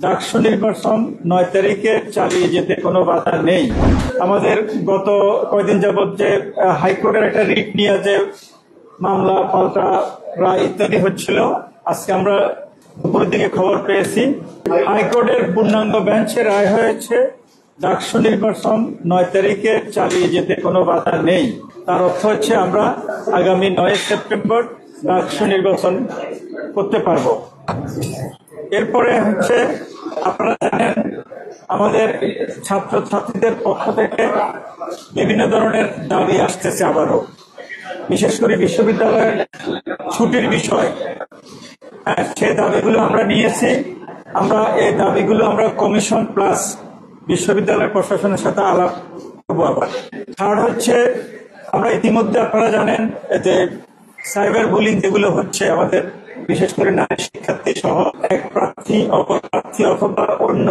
ডাকসু নির্বাচন ৯ তারিখে চালিয়ে যেতে কোনো বাধা নেই। আমাদের গত কয়দিন যাবৎ যে হাইকোর্টের একটা রিট নিয়ে যে মামলা পাল্টা রায় ইত্যাদি হচ্ছিল, আজকে আমরা দুপুরের দিকে খবর পেয়েছি হাইকোর্টের পূর্ণাঙ্গ বেঞ্চে রায় হয়েছে ডাকসু নির্বাচন ৯ তারিখে চালিয়ে যেতে কোনো বাধা নেই। তার অর্থ হচ্ছে আমরা আগামী ৯ সেপ্টেম্বর ডাকসু নির্বাচন করতে পারবো। এরপরে হচ্ছে আপনারা জানেন আমাদের ছাত্রছাত্রীদের পক্ষ থেকে বিভিন্ন ধরনের দাবি আসতেছে আবারও, বিশেষ করে বিশ্ববিদ্যালয়ের ছুটির বিষয়। সে দাবিগুলো আমরা নিয়েছি। আমরা এই দাবিগুলো আমরা কমিশন প্লাস বিশ্ববিদ্যালয় প্রশাসনের সাথে আলাপ করবো। আবার থার্ড হচ্ছে আমরা ইতিমধ্যে আপনারা জানেন যে সাইবার বুলিং যেগুলো হচ্ছে আমাদের বিশেষ করে নারী শিক্ষার্থী সহ এক প্রার্থী অপর প্রার্থী অথবা অন্য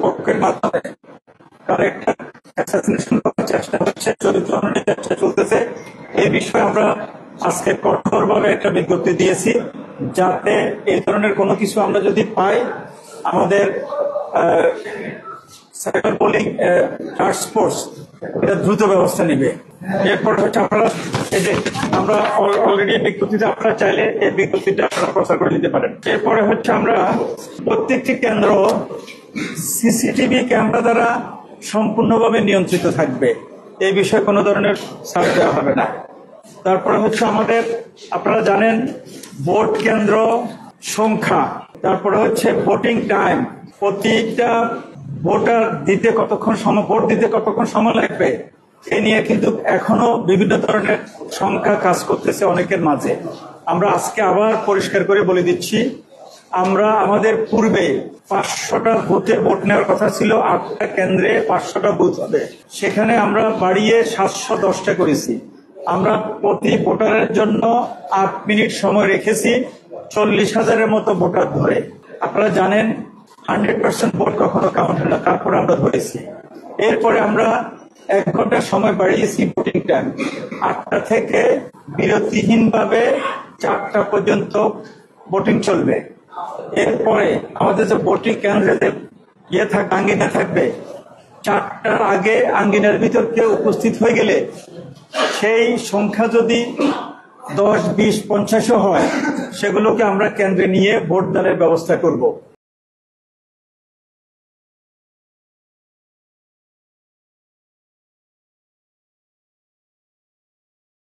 পক্ষের মাধ্যমে তার একটা অ্যাসাসিনেশন করার চেষ্টা হচ্ছে, চরিত্র হননের চেষ্টা চলতেছে। এই বিষয়ে আমরা আজকে কঠোরভাবে একটা বিজ্ঞপ্তি দিয়েছি, যাতে এই ধরনের কোনো কিছু আমরা যদি পাই আমাদের সাইবার বুলিং টাস্ক ফোর্স এটা দ্রুত ব্যবস্থা নেবে। এরপর হচ্ছে আপনারা এই যে আমরা অলরেডি বিজ্ঞপ্তিতে আপনারা চাইলে এই বিজ্ঞপ্তিটা আপনারা প্রচার করে দিতে পারেন। এরপরে হচ্ছে আমরা প্রত্যেকটি কেন্দ্র সিসিটিভি ক্যামেরা দ্বারা সম্পূর্ণভাবে নিয়ন্ত্রিত থাকবে, এই বিষয়ে কোনো ধরনের ছাড় দেওয়া হবে না। তারপরে হচ্ছে আমাদের আপনারা জানেন ভোট কেন্দ্র সংখ্যা, তারপরে হচ্ছে ভোটিং টাইম, প্রতিটা ভোটার দিতে কতক্ষণ সময়, ভোট দিতে কতক্ষণ সময় লাগবে, এ নিয়ে কিন্তু এখনো বিভিন্ন ধরনের সংখ্যা কাজ করতেছে অনেকের মাঝে। আমরা আজকে আবার পরিষ্কার করে বলে দিচ্ছি, আমরা আমাদের পূর্বে 500টা বুথে ভোট নেওয়ার কথা ছিল, 8টা কেন্দ্রে 500টা বুথ হবে, সেখানে আমরা বাড়িয়ে 710টা করেছি। আমরা প্রতি ভোটারের জন্য 8 মিনিট সময় রেখেছি 40,000-এর মতো ভোটার ধরে। আপনারা জানেন 100% ভোট কখনো কাউন্ট হয় না, তারপরে আমরা ধরেছি। এরপরে আমরা 1 ঘন্টা সময় বাড়িয়েছি ভোটিং টাইম, 8টা থেকে বিরতিহীনভাবে 4টা পর্যন্ত ভোটিং চলবে। এরপরে আমাদের যে ভোটিং কেন্দ্রে আঙ্গিনা থাকবে, 4টার আগে আঙ্গিনার ভিতর কেউ উপস্থিত হয়ে গেলে সেই সংখ্যা যদি 10, 20, 50 হয়, সেগুলোকে আমরা কেন্দ্রে নিয়ে ভোটদানের ব্যবস্থা করব।